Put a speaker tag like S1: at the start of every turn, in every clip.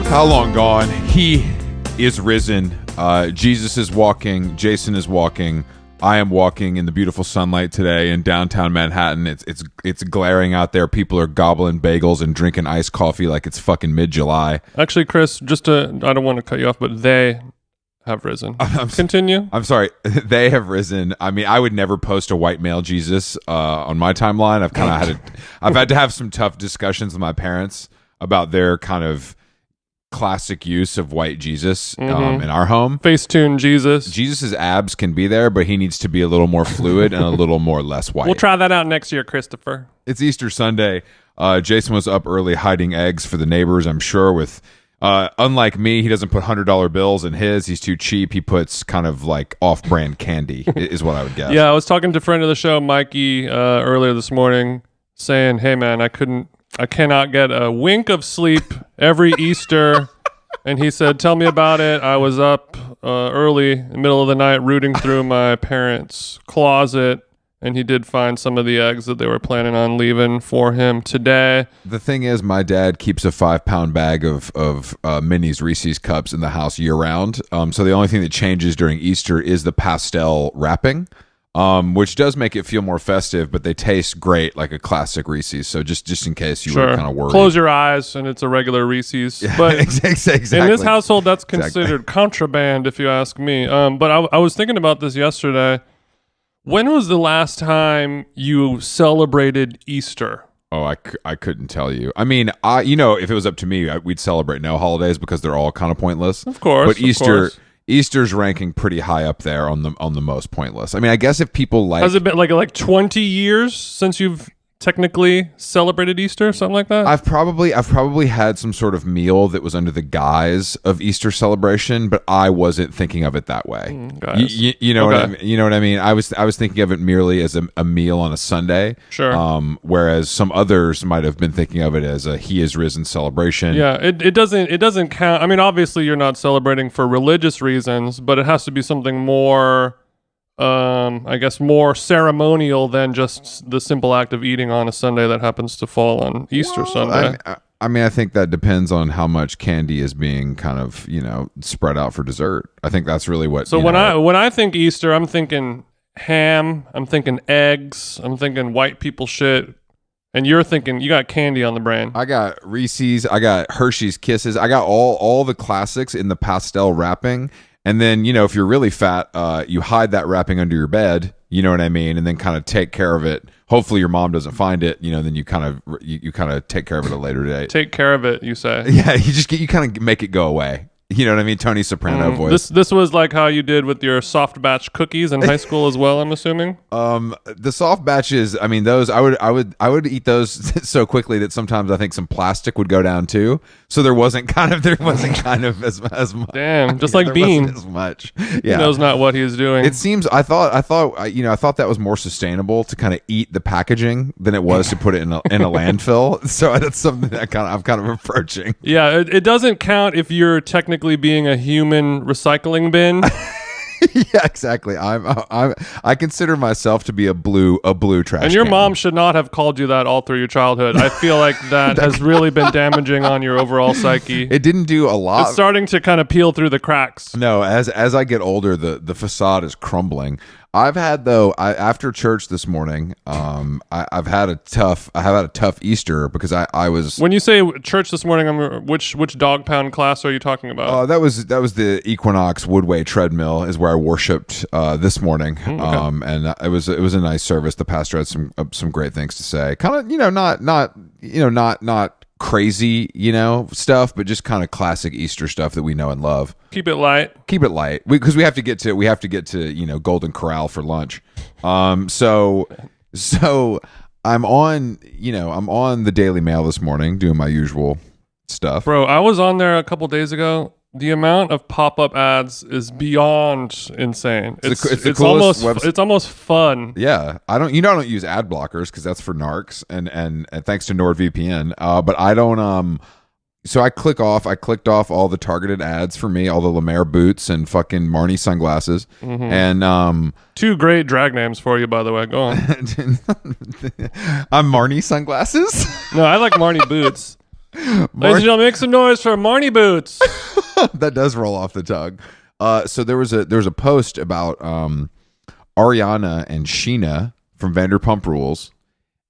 S1: How long gone? He is risen. Jesus is walking. Jason is walking. I am walking in the beautiful sunlight today in downtown Manhattan. It's glaring out there. People are gobbling bagels and drinking iced coffee like it's fucking mid-July.
S2: Actually, Chris, I don't want to cut you off, but they have risen. Continue.
S1: I'm sorry. They have risen. I mean, I would never post a white male Jesus on my timeline. I've had to have some tough discussions with my parents about their kind of classic use of white Jesus in our home.
S2: Facetune Jesus.
S1: Jesus's abs can be there, but he needs to be a little more fluid and a little more less white.
S2: We'll try that out next year, Christopher.
S1: It's Easter Sunday. Jason was up early hiding eggs for the neighbors, I'm sure. With unlike me, he doesn't put $100 bills in his. He's too cheap. He puts kind of like off-brand candy is what I would guess.
S2: Yeah, I was talking to a friend of the show, Mikey, earlier this morning, saying, hey man, I cannot get a wink of sleep every Easter. And he said, tell me about it. I was up early in the middle of the night rooting through my parents' closet, and he did find some of the eggs that they were planning on leaving for him today.
S1: The thing is, my dad keeps a 5-pound bag of Minnie's Reese's cups in the house year round. So the only thing that changes during Easter is the pastel wrapping. Which does make it feel more festive, but they taste great like a classic Reese's. So just in case you were kind of worried.
S2: Close your eyes and it's a regular Reese's.
S1: Yeah,
S2: but
S1: exactly.
S2: In this household, that's considered contraband, if you ask me. But I was thinking about this yesterday. When was the last time you celebrated Easter?
S1: Oh, I couldn't tell you. I mean, if it was up to me, we'd celebrate no holidays because they're all kind of pointless.
S2: Of course.
S1: But Easter's ranking pretty high up there on the most pointless. I mean, I guess if people like...
S2: Has it been like 20 years since you've technically celebrated Easter, something like that?
S1: I've probably had some sort of meal that was under the guise of Easter celebration, but I wasn't thinking of it that way. You know what I mean? You know what I mean? I was thinking of it merely as a meal on a Sunday.
S2: Sure.
S1: Whereas some others might have been thinking of it as a He is risen celebration.
S2: Yeah, it doesn't count. I mean, obviously you're not celebrating for religious reasons, but it has to be something more I guess more ceremonial than just the simple act of eating on a Sunday that happens to fall on Easter Sunday.
S1: I mean, I think that depends on how much candy is being kind of, spread out for dessert. I think that's really what.
S2: So when I think Easter, I'm thinking ham, I'm thinking eggs, I'm thinking white people shit. And you're thinking you got candy on the brain.
S1: I got Reese's, I got Hershey's Kisses, I got all the classics in the pastel wrapping. And then, if you're really fat, you hide that wrapping under your bed, you know what I mean? And then kind of take care of it. Hopefully your mom doesn't find it, then you kind of take care of it at a later date.
S2: Take care of it, you say.
S1: Yeah, you kind of make it go away. You know what I mean? Tony Soprano voice.
S2: This was like how you did with your soft batch cookies in high school as well, I'm assuming.
S1: The soft batches, I mean, those I would eat those so quickly that sometimes I think some plastic would go down too. So there wasn't kind of as much.
S2: Damn, just like Bean.
S1: As much.
S2: Yeah. He knows not what he's doing.
S1: It seems I thought that was more sustainable to kind of eat the packaging than it was to put it in a landfill. So that's something that I'm kind of approaching.
S2: Yeah, it doesn't count if you're technically being a human recycling bin.
S1: Yeah, exactly. I consider myself to be a blue trash
S2: and your
S1: can.
S2: Mom should not have called you that all through your childhood. I feel like that has really been damaging on your overall psyche.
S1: It didn't do a lot.
S2: It's starting to kind of peel through the cracks.
S1: No, as I get older, the facade is crumbling. I've had after church this morning, I've had a tough Easter because I was.
S2: When you say church this morning, which dog pound class are you talking about?
S1: That was the Equinox Woodway treadmill is where I worshipped this morning,
S2: okay.
S1: And it was a nice service. The pastor had some great things to say. Kind of not crazy stuff, but just kind of classic Easter stuff that we know and love.
S2: Keep it light
S1: because we have to get to Golden Corral for lunch. So I'm on the Daily Mail this morning doing my usual stuff.
S2: Bro, I was on there a couple days ago. The amount of pop-up ads is beyond insane. It's almost fun.
S1: Yeah, I don't use ad blockers because that's for narcs and thanks to NordVPN. But I don't. So I clicked off all the targeted ads for me, all the Lemaire boots and fucking Marnie sunglasses, and
S2: two great drag names for you, by the way. Go on.
S1: I'm Marnie sunglasses.
S2: No, I like Marnie boots. Ladies and gentlemen, make some noise for Marnie Boots.
S1: That does roll off the tongue. So there was a post about Ariana and Sheena from Vanderpump Rules,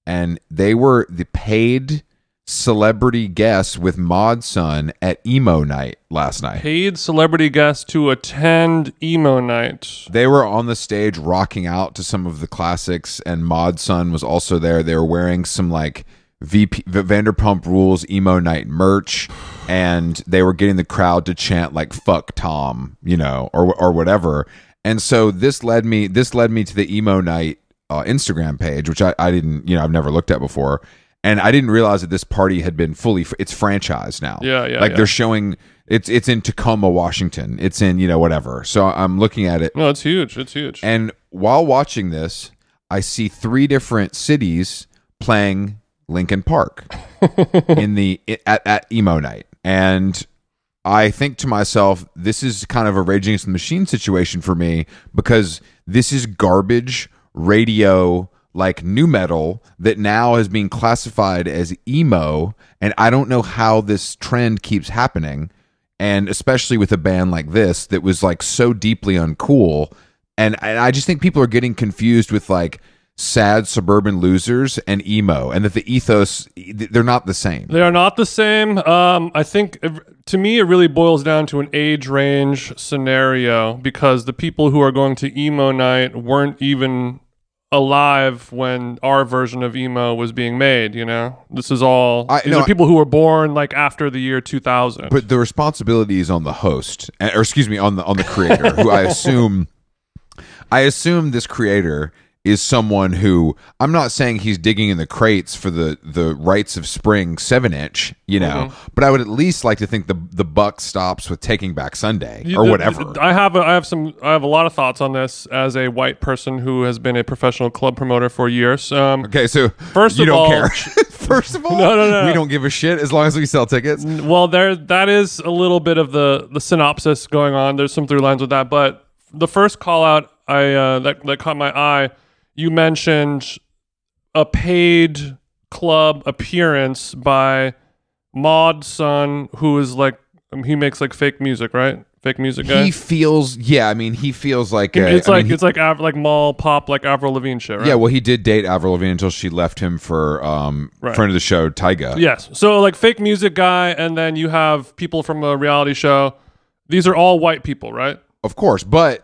S1: and they were the paid celebrity guests with Mod Sun at Emo Night last night.
S2: Paid celebrity guests to attend Emo Night.
S1: They were on the stage rocking out to some of the classics, and Mod Sun was also there. They were wearing some like Vanderpump Rules Emo Night merch, and they were getting the crowd to chant like "fuck Tom," or whatever. And so this led me to the Emo Night Instagram page, which I didn't, I've never looked at before. And I didn't realize that this party had been it's franchised now.
S2: Yeah.
S1: They're showing it's in Tacoma, Washington. It's in, whatever. So I'm looking at it.
S2: No, it's huge. It's huge.
S1: And while watching this, I see 3 different cities playing Linkin Park at Emo Night. And I think to myself, this is kind of a Rage Against the Machine situation for me, because this is garbage radio, like new metal, that now is being classified as emo, and I don't know how this trend keeps happening, and especially with a band like this that was like so deeply uncool, and I just think people are getting confused with like sad suburban losers and emo, and that the ethos, they're not the same.
S2: They are not the same. I think to me it really boils down to an age range scenario, because the people who are going to Emo Night weren't even alive when our version of emo was being made. This is all these are people who were born like after the year 2000.
S1: But the responsibility is on the host, or excuse me, on the creator, who I assume this creator is someone who, I'm not saying he's digging in the crates for the Rites of Spring 7-inch, but I would at least like to think the buck stops with Taking Back Sunday or whatever.
S2: I have a lot of thoughts on this as a white person who has been a professional club promoter for years.
S1: Okay, so
S2: first
S1: you
S2: of all,
S1: don't care. First of all,
S2: no,
S1: we don't give a shit as long as we sell tickets.
S2: Well, that is a little bit of the synopsis going on. There's some through lines with that, but the first call out that caught my eye. You mentioned a paid club appearance by Mod Sun, who is like, he makes like fake music, right? Fake music guy.
S1: He feels like
S2: it's like mall pop, like Avril Lavigne shit, right?
S1: Yeah, well, he did date Avril Lavigne until she left him for friend of the show, Tyga.
S2: Yes, so like fake music guy, and then you have people from a reality show. These are all white people, right?
S1: Of course, but.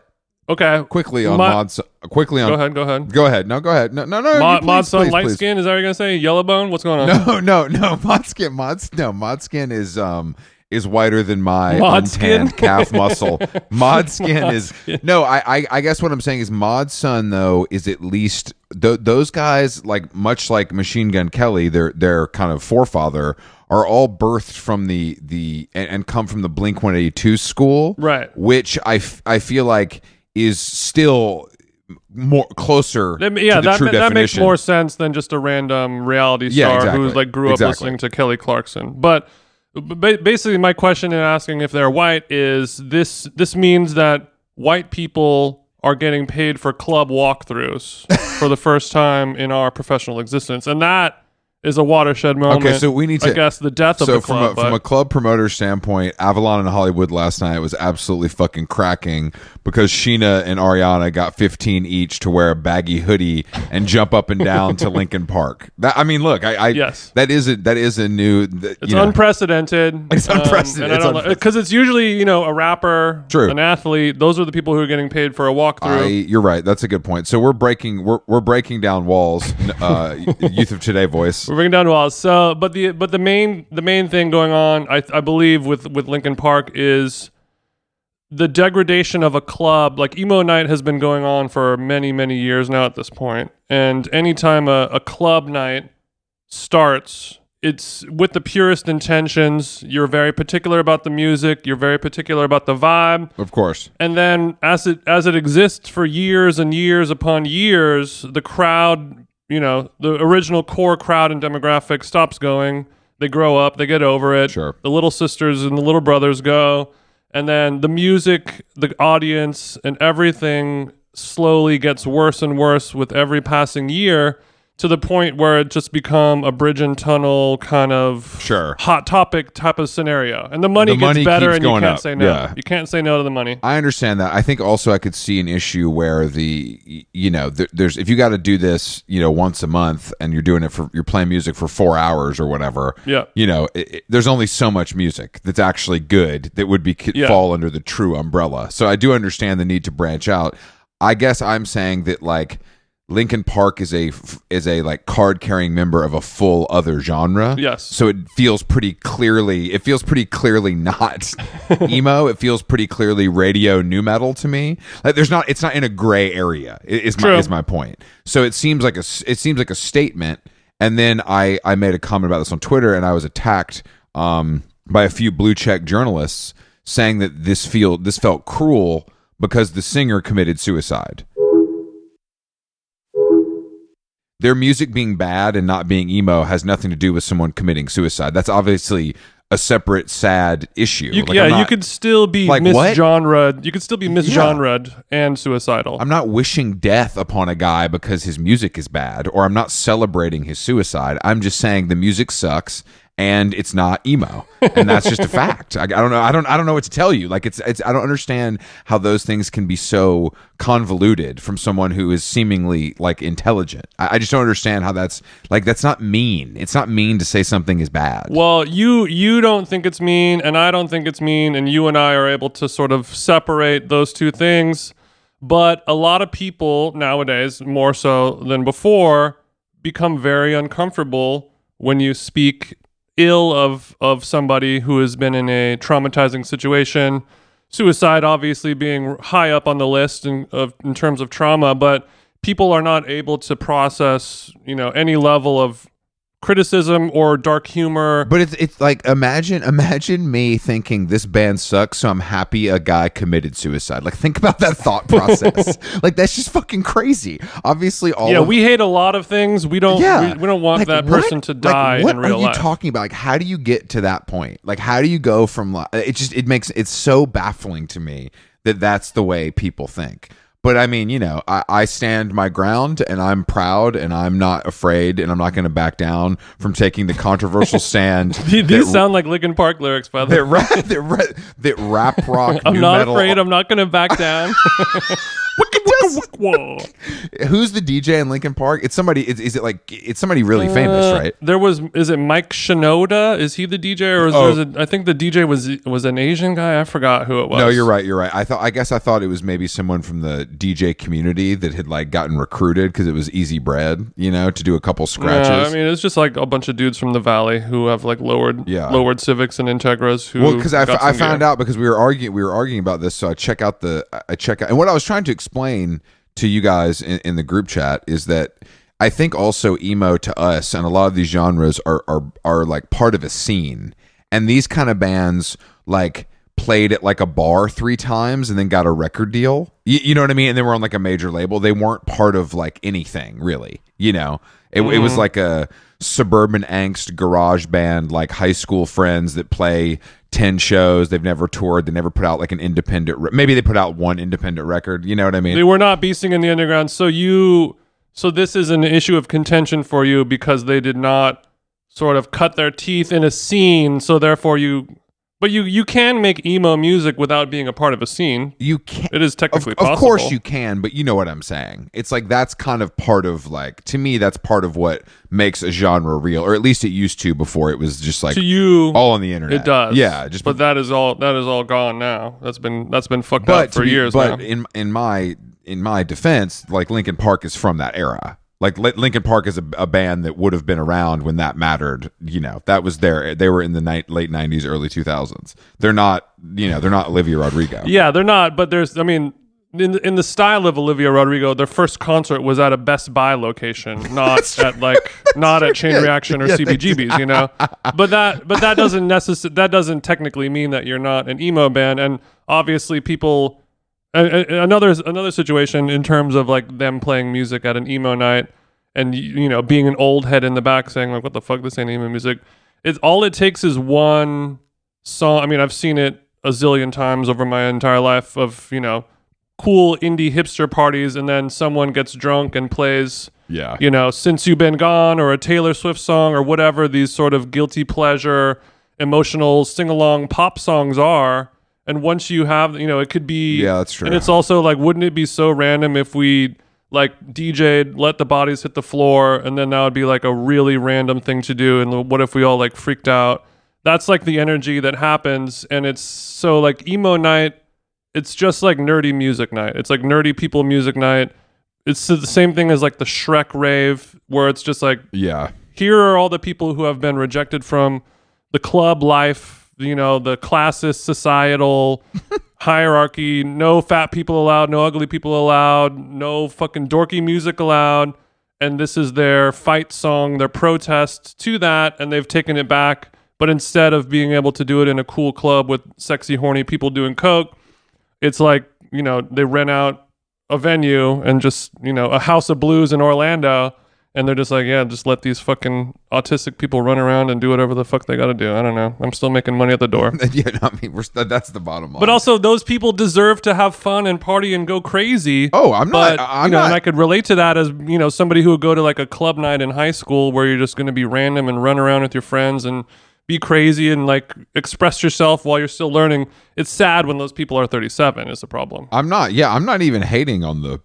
S2: Okay.
S1: Quickly on Mod Sun. Go ahead.
S2: Go ahead.
S1: No, go ahead. No.
S2: Mod Sun, light skin. Is that what you're gonna say? Yellow bone. What's going
S1: on? No. Mod skin is whiter than my untanned calf muscle. Mod skin is no. I guess what I'm saying is Mod Sun though is at least those guys, like much like Machine Gun Kelly, their kind of forefather, are all birthed from the and come from the Blink 182 school,
S2: right?
S1: Which I feel like is still more closer to the true definition.
S2: That makes more sense than just a random reality star who like grew up listening to Kelly Clarkson. But basically, my question in asking if they're white is this means that white people are getting paid for club walkthroughs for the first time in our professional existence, and that is a watershed moment.
S1: Okay, so we need to,
S2: I guess, the death of the club.
S1: From a club promoter standpoint, Avalon and Hollywood last night was absolutely fucking cracking, because Sheena and Ariana got 15 each to wear a baggy hoodie and jump up and down to Linkin Park. Look,
S2: yes,
S1: that is a new.
S2: It's unprecedented.
S1: It's unprecedented.
S2: Because it's usually a rapper,
S1: true,
S2: an athlete. Those are the people who are getting paid for a walkthrough.
S1: You're right. That's a good point. So we're breaking down walls. Youth of Today voice.
S2: We're bringing down walls. So, but the main thing going on, I believe, with Linkin Park is the degradation of a club. Like Emo Night has been going on for many, many years now at this point, and anytime a club night starts, it's with the purest intentions. You're very particular about the music. You're very particular about the vibe,
S1: of course.
S2: And then as it exists for years and years upon years, the crowd. The original core crowd and demographic stops going. They grow up. They get over it.
S1: Sure.
S2: The little sisters and the little brothers go. And then the music, the audience, and everything slowly gets worse and worse with every passing year, to the point where it just become a bridge and tunnel kind of
S1: Sure.
S2: hot topic type of scenario. And the money
S1: The money
S2: gets better
S1: keeps
S2: and you
S1: going
S2: can't
S1: up.
S2: say no.
S1: Yeah.
S2: You can't say no to the money.
S1: I understand that. I think also I could see an issue where there's if you got to do this, once a month and you're playing music for 4 hours or whatever.
S2: Yeah.
S1: There's only so much music that's actually good that would fall under the true umbrella. So I do understand the need to branch out. I guess I'm saying that like Linkin Park is a like card carrying member of a full other genre.
S2: Yes.
S1: So it feels pretty clearly not emo. It feels pretty clearly radio nu metal to me. Like it's not in a gray area. Is my point. So it seems like a statement. And then I made a comment about this on Twitter, and I was attacked by a few blue check journalists saying that this felt cruel because the singer committed suicide. Their music being bad and not being emo has nothing to do with someone committing suicide. That's obviously a separate, sad issue.
S2: You could still be misgenred. You could still be misgenred and suicidal.
S1: I'm not wishing death upon a guy because his music is bad, or I'm not celebrating his suicide. I'm just saying the music sucks and it's not emo, and that's just a fact. I don't know. I don't know what to tell you. Like it's. I don't understand how those things can be so convoluted from someone who is seemingly like intelligent. I just don't understand how that's not mean. It's not mean to say something is bad.
S2: Well, you don't think it's mean, and I don't think it's mean, and you and I are able to sort of separate those two things. But a lot of people nowadays, more so than before, become very uncomfortable when you speak ill of somebody who has been in a traumatizing situation. Suicide obviously being high up on the list in terms of trauma, but people are not able to process, any level of criticism or dark humor.
S1: But it's like imagine me thinking this band sucks, so I'm happy a guy committed suicide. Like think about that thought process. Like that's just fucking crazy. Obviously,
S2: we hate a lot of things. We don't. We don't want that person to die in real life.
S1: What are you talking about? Like how do you get to that point? Like how do you go from it's so baffling to me that that's the way people think. But I mean, I stand my ground, and I'm proud, and I'm not afraid, and I'm not going to back down from taking the controversial stand.
S2: These sound like Linkin Park lyrics, by the way.
S1: That rap rock.
S2: I'm not
S1: metal,
S2: afraid. I'm not going to back down. Whoa.
S1: Who's the DJ in Linkin Park? It's somebody. Is it like it's somebody really famous, right?
S2: Is it Mike Shinoda? Is he the DJ, or I think the DJ was an Asian guy. I forgot who it was.
S1: No, you're right. I guess I thought it was maybe someone from the DJ community that had like gotten recruited because it was easy bread, to do a couple scratches.
S2: Yeah, I mean, it's just like a bunch of dudes from the Valley who have like lowered Civics and Integras.
S1: Because I found out because we were arguing about this, so I check out and what I was trying to explain to you guys in the group chat is that I think also emo to us and a lot of these genres are like part of a scene, and these kind of bands like played at like a bar 3 times and then got a record deal. You know what I mean? And they were on like a major label. They weren't part of like anything really. It was like a suburban angst garage band, like high school friends that play 10 shows. They've never toured. They never put out like an independent. Maybe they put out one independent record. You know what I mean?
S2: They were not beasting in the underground. So this is an issue of contention for you because they did not sort of cut their teeth in a scene. So therefore But you can make emo music without being a part of a scene.
S1: You can.
S2: It is technically possible.
S1: Of course you can, but you know what I'm saying. It's like that's kind of part of like, to me, that's part of what makes a genre real, or at least it used to before it was just like
S2: to you,
S1: all on the internet.
S2: It does.
S1: Yeah.
S2: But that is all gone now. That's been fucked up for years now.
S1: But in my defense, like Linkin Park is from that era. Like Linkin Park is a band that would have been around when that mattered. That was there. They were in the late 90s, early 2000s. They're not, they're not Olivia Rodrigo.
S2: Yeah, they're not. But in the style of Olivia Rodrigo, their first concert was at a Best Buy location, not at Chain Reaction or CBGB's. But that doesn't technically mean that you're not an emo band. And obviously, people. Another situation in terms of like them playing music at an emo night and being an old head in the back saying like, what the fuck, this ain't emo music. It's all it takes is one song. I mean, I've seen it a zillion times over my entire life of cool indie hipster parties, and then someone gets drunk and plays,
S1: Yeah.
S2: you know, Since You've Been Gone or a Taylor Swift song or whatever these sort of guilty pleasure, emotional sing-along pop songs are. And once you have, you know, it could be...
S1: Yeah, that's true.
S2: And it's also like, wouldn't it be so random if we like DJ'd Let the Bodies Hit the Floor, and then that would be like a really random thing to do, and what if we all like freaked out? That's like the energy that happens. And it's so like emo night, it's just like nerdy music night. It's like nerdy people music night. It's the same thing as like the Shrek rave, where it's just like,
S1: Yeah.
S2: here are all the people who have been rejected from the club life, you know, the classist societal hierarchy. No fat people allowed, no ugly people allowed, no fucking dorky music allowed. And this is their fight song, their protest to that, and they've taken it back. But instead of being able to do it in a cool club with sexy, horny people doing coke, it's like, you know, they rent out a venue and just, you know, a House of Blues in Orlando, and they're just like, yeah, just let these fucking autistic people run around and do whatever the fuck they got to do. I don't know. I'm still making money at the door.
S1: Yeah, no, I mean, that's the bottom line.
S2: But also, those people deserve to have fun and party and go crazy.
S1: Oh, I'm not.
S2: And I could relate to that as, you know, somebody who would go to like a club night in high school where you're just going to be random and run around with your friends and be crazy and like express yourself while you're still learning. It's sad when those people are 37 is the problem.
S1: I'm not. Yeah, I'm not even hating on the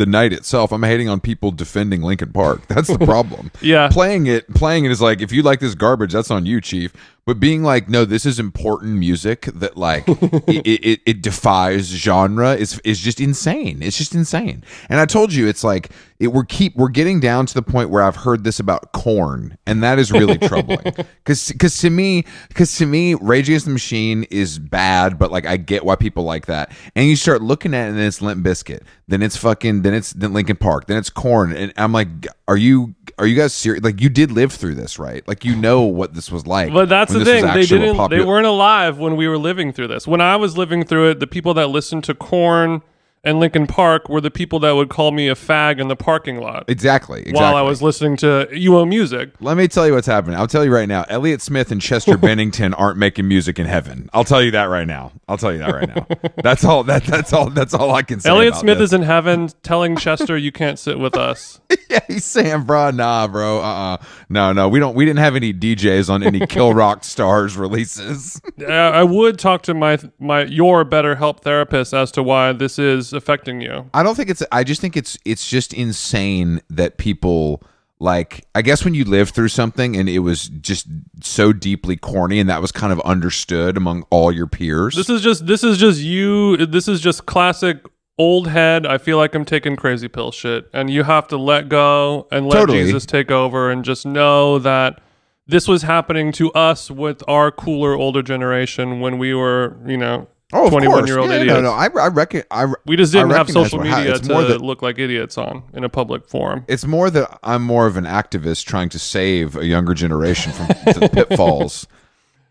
S1: night itself. I'm hating on people defending Linkin Park. That's the problem.
S2: Yeah.
S1: Playing it is like, if you like this garbage, that's on you, Chief. But being like, no, this is important music that like it defies genre is just insane. It's just insane. And I told you, it's like we're getting down to the point where I've heard this about Korn, and that is really troubling. Because to me, Rage Against the Machine is bad, but like I get why people like that. And you start looking at it, and then it's Limp Bizkit, then it's Linkin Park, then it's Korn, and I'm like, are you guys serious? Like, you did live through this, right? Like, you know what this was like.
S2: But that's the thing. They
S1: They
S2: weren't alive when we were living through this. When I was living through it, the people that listened to Korn and Linkin Park were the people that would call me a fag in the parking lot.
S1: Exactly.
S2: While I was listening to emo music.
S1: Let me tell you what's happening. I'll tell you right now. Elliott Smith and Chester Bennington aren't making music in heaven. I'll tell you that right now. That's all. That's all I can say.
S2: Elliott
S1: about
S2: Smith
S1: this.
S2: is in heaven telling Chester, "You can't sit with us."
S1: Yeah, he's saying, bro, no, we didn't have any DJs on any Kill Rock Stars releases.
S2: I would talk to your BetterHelp therapist as to why this is affecting you.
S1: I don't think I just think it's just insane that people, like, I guess when you live through something and it was just so deeply corny and that was kind of understood among all your peers.
S2: This is just you. This is just classic old head. I feel like I'm taking crazy pill shit, and you have to let go and let Jesus take over, and just know that this was happening to us with our cooler older generation when we were, you know, 21-year-old idiots.
S1: No, I reckon.
S2: We just didn't have social media
S1: to
S2: look like idiots in a public forum.
S1: It's more that I'm more of an activist trying to save a younger generation from the pitfalls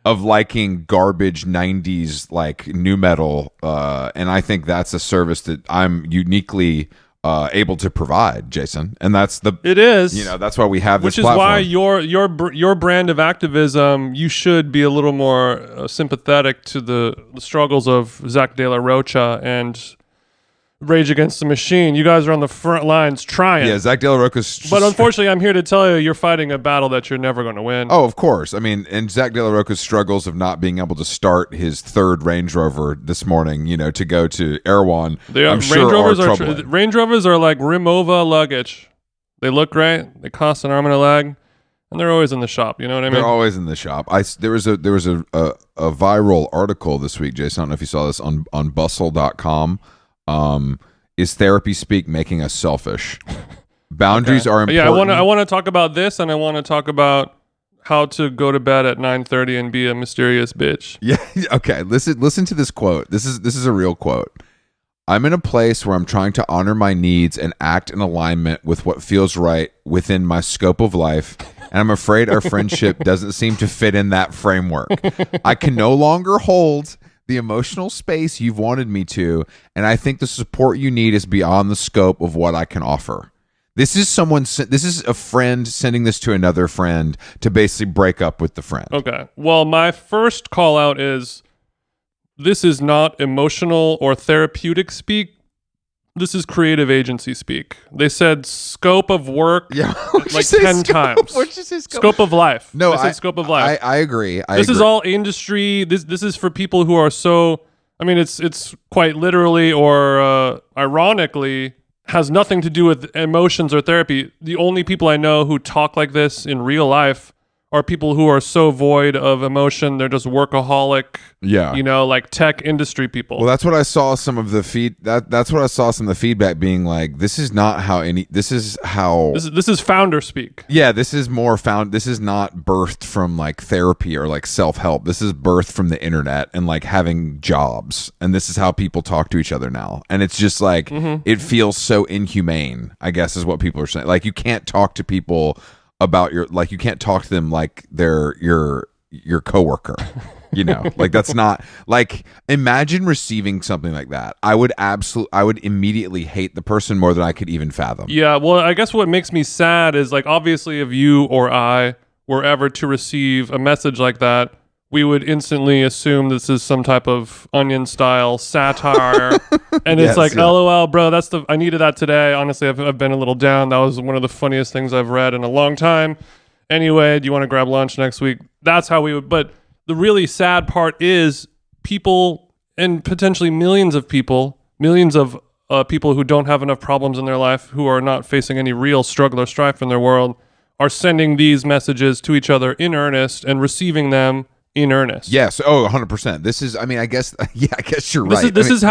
S1: of liking garbage 90s like new metal, and I think that's a service that I'm uniquely able to provide, Jason. And that's that's why we have this platform.
S2: Which is why your brand of activism, you should be a little more sympathetic to the struggles of Zach De La Rocha and Rage Against the Machine. You guys are on the front lines trying.
S1: Yeah, Zach De La Rocha's...
S2: But unfortunately, I'm here to tell you, you're fighting a battle that you're never going to win.
S1: Oh, of course. I mean, and Zach De La Rocha's struggles of not being able to start his third Range Rover this morning, you know, to go to Erewhon,
S2: Range Rovers are like Rimowa luggage. They look great. They cost an arm and a leg. And they're always in the shop, you know what I mean? They're
S1: always in the shop. There was a viral article this week, Jason. I don't know if you saw this on bustle.com. Is therapy speak making us selfish? Boundaries are important.
S2: Yeah, I want to talk about this, and I want to talk about how to go to bed at 9:30 and be a mysterious bitch.
S1: Yeah. Okay. Listen to this quote. This is a real quote. I'm in a place where I'm trying to honor my needs and act in alignment with what feels right within my scope of life. And I'm afraid our friendship doesn't seem to fit in that framework. I can no longer hold the emotional space you've wanted me to, and I think the support you need is beyond the scope of what I can offer. This is a friend sending this to another friend to basically break up with the friend.
S2: Okay. Well, my first call out is this is not emotional or therapeutic speak. this is creative agency speak. They said scope of work like 10 times.
S1: What'd you say?
S2: Scope of life.
S1: No,
S2: they said scope of life.
S1: I agree.
S2: This is all industry. This is for people who are so. I mean, it's quite literally or ironically has nothing to do with emotions or therapy. The only people I know who talk like this in real life are people who are so void of emotion. They're just workaholic.
S1: Yeah.
S2: Like tech industry people.
S1: Well, that's what I saw some of the that's what I saw some of the feedback being like, this is not how this is founder speak. Yeah, this is not birthed from like therapy or like self-help. This is birthed from the internet and like having jobs. And this is how people talk to each other now. And it's just like it feels so inhumane, I guess is what people are saying. Like you can't talk to people about you can't talk to them like they're your coworker. Like that's not like, imagine receiving something like that. I would immediately hate the person more than I could even fathom.
S2: Yeah, well, I guess what makes me sad is like, obviously if you or I were ever to receive a message like that, we would instantly assume this is some type of Onion style satire. And it's like, LOL, bro, I needed that today. Honestly, I've been a little down. That was one of the funniest things I've read in a long time. Anyway, do you want to grab lunch next week? That's how we would. But the really sad part is people, and potentially millions of people who don't have enough problems in their life, who are not facing any real struggle or strife in their world, are sending these messages to each other in earnest and receiving them in earnest.
S1: Yes. Oh, 100%. This is, I guess you're right.
S2: This is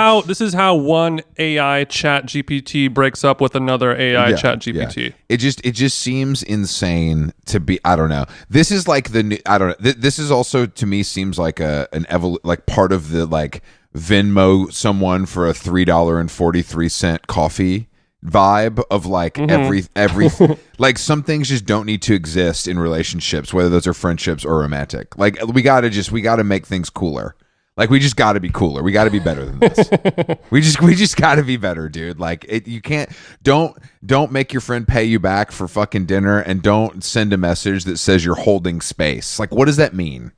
S2: how one AI chat GPT breaks up with another AI chat GPT.
S1: Yeah. It just seems insane to be, I don't know. This is like this is also to me seems like like part of the like Venmo someone for a $3.43 coffee vibe of like every like some things just don't need to exist in relationships, whether those are friendships or romantic. Like we gotta make things cooler. Like we just gotta be cooler. We gotta be better than this. we just gotta be better, dude. Like you can't don't make your friend pay you back for fucking dinner, and don't send a message that says you're holding space. Like what does that mean?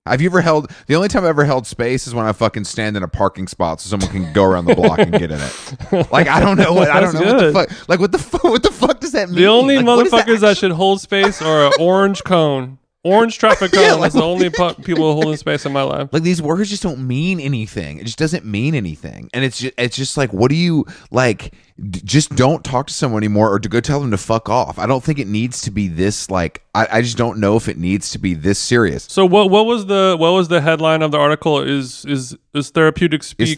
S1: Have you ever the only time I've ever held space is when I fucking stand in a parking spot so someone can go around the block and get in it. Like, I don't know what the fuck. Like, what the fuck does that mean?
S2: The only motherfuckers that should hold space are an orange cone. Orange traffic cone is the only people holding space in my life.
S1: Like, these words just don't mean anything. It just doesn't mean anything. And it's just like, what do you, like, just don't talk to someone anymore, or to go tell them to fuck off. I don't think it needs to be this, like, I just don't know if it needs to be this serious.
S2: So what was the headline of the article? Is therapeutic speak?
S1: Is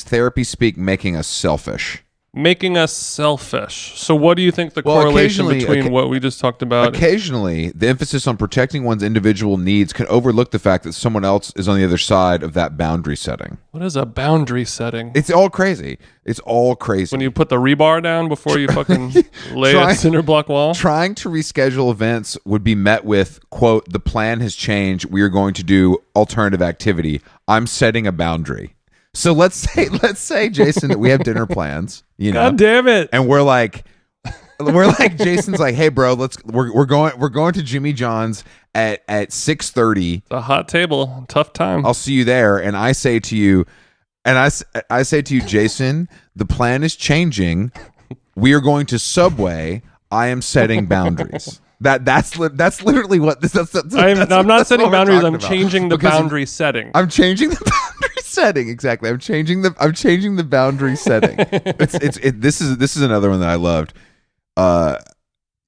S1: therapy speak making us selfish?
S2: Making us selfish. So what do you think the correlation between what we just talked about?
S1: Occasionally, the emphasis on protecting one's individual needs can overlook the fact that someone else is on the other side of that boundary setting.
S2: What is a boundary setting?
S1: It's all crazy. It's all crazy.
S2: When you put the rebar down before you fucking lay a cinder block wall?
S1: Trying to reschedule events would be met with, quote, "The plan has changed. We are going to do alternative activity. I'm setting a boundary." So let's say, Jason, that we have dinner plans,
S2: God damn it.
S1: And we're like, Jason's like, "Hey bro, we're going to Jimmy John's at 6:30.
S2: It's a hot table, tough time.
S1: I'll see you there." And I say to you, Jason, the plan is changing. We are going to Subway. I am setting boundaries. That's literally what this.
S2: I'm not setting boundaries. I'm changing the boundary setting.
S1: I'm changing the boundary setting. Exactly. I'm changing the boundary setting. This is another one that I loved.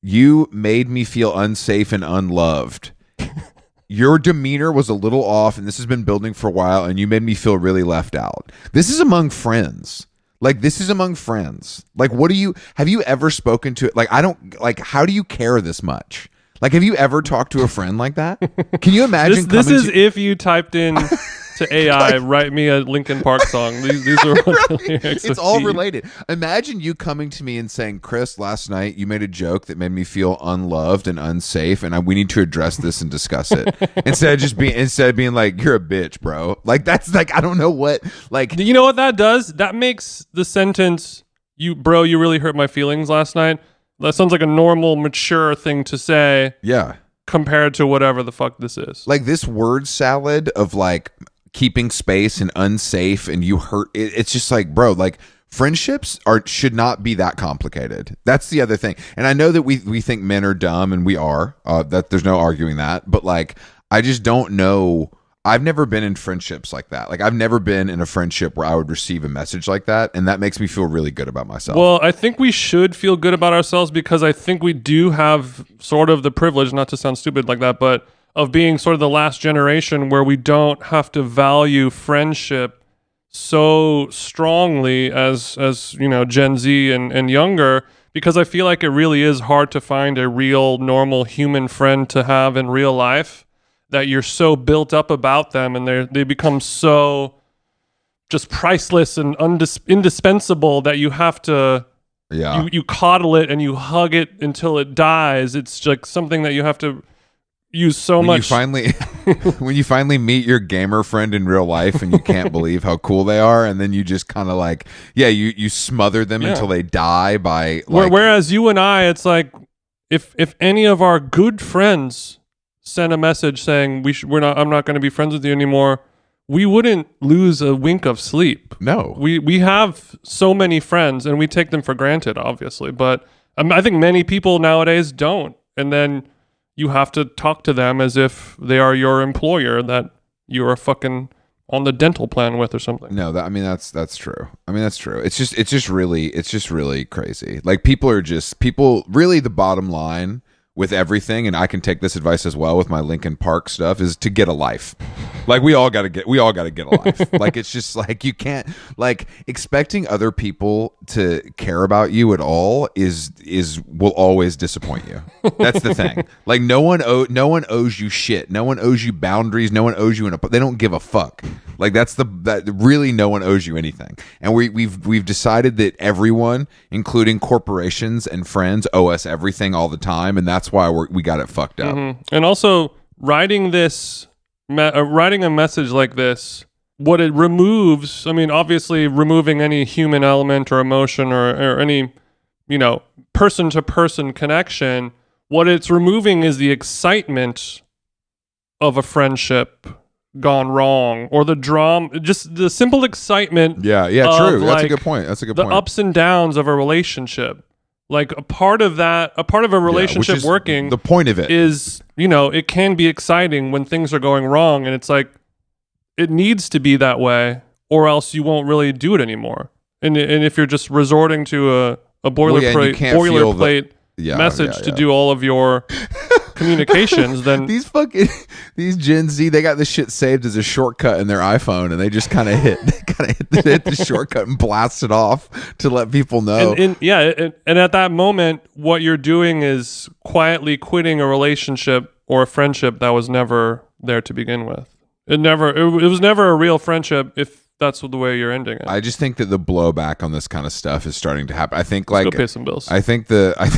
S1: You made me feel unsafe and unloved. Your demeanor was a little off, and this has been building for a while, and you made me feel really left out. This is among friends. Like, this is among friends. Like, have you ever spoken to it? Like, how do you care this much? Like, have you ever talked to a friend like that? Can you imagine?
S2: This is if you typed in to AI, write me a Linkin Park song. These are what the lyrics.
S1: It's all related. Imagine you coming to me and saying, "Chris, last night you made a joke that made me feel unloved and unsafe, and we need to address this and discuss it." instead of being like, "You're a bitch, bro." Like, that's like, I don't know what. Like,
S2: you know what that does? That makes the sentence, you really hurt my feelings last night." That sounds like a normal, mature thing to say.
S1: Yeah.
S2: Compared to whatever the fuck this is.
S1: Like, this word salad of like keeping space and unsafe and you hurt it's just like, bro, like friendships should not be that complicated. That's the other thing. And I know that we think men are dumb, and we are, that there's no arguing that, but like I just don't know. I've never been in friendships like that. Like I've never been in a friendship where I would receive a message like that, and that makes me feel really good about myself.
S2: Well, I think we should feel good about ourselves because I think we do have sort of the privilege, not to sound stupid like that, but of being sort of the last generation where we don't have to value friendship so strongly as you know, Gen Z and younger, because I feel like it really is hard to find a real normal human friend to have in real life, that you're so built up about them and they become so just priceless and indispensable that you have to you coddle it and you hug it until it dies. It's like something that you have to use so much.
S1: When you finally meet your gamer friend in real life and you can't believe how cool they are, and then you just kind of like, you smother them until they die by like.
S2: Whereas you and I, it's like if any of our good friends sent a message saying I'm not going to be friends with you anymore, we wouldn't lose a wink of sleep.
S1: No.
S2: We have so many friends and we take them for granted, obviously, but I think many people nowadays don't. And then you have to talk to them as if they are your employer that you're fucking on the dental plan with or something.
S1: No, that's true. I mean, that's true. It's just really crazy. Like people really, the bottom line with everything, and I can take this advice as well with my Linkin Park stuff, is to get a life. Like we all got to get a life. Like it's just like, you can't, like, expecting other people to care about you at all will always disappoint you. That's the thing. Like no one owes you shit. No one owes you boundaries. No one owes you they don't give a fuck. Like that really, no one owes you anything. And we've decided that everyone, including corporations and friends, owe us everything all the time, and that's why we got it fucked up.
S2: Mm-hmm. And also writing a message like this, what it removes, I mean, obviously removing any human element or emotion or any, you know, person to person connection, what it's removing is the excitement of a friendship gone wrong, or the drama, just the simple excitement.
S1: Yeah, true. That's a good point.
S2: The ups and downs of a relationship. Like a part of a relationship working,
S1: the point of it
S2: is, you know, it can be exciting when things are going wrong, and it's like, it needs to be that way, or else you won't really do it anymore. And if you're just resorting to a boilerplate message to do all of your communications, then
S1: these Gen Z, they got this shit saved as a shortcut in their iPhone, and they just kind of hit the shortcut and blast it off to let people know.
S2: And at that moment, what you're doing is quietly quitting a relationship or a friendship that was never there to begin with. It was never a real friendship if that's the way you're ending it.
S1: I just think that the blowback on this kind of stuff is starting to happen. I think
S2: Let's go pay some bills.
S1: I think I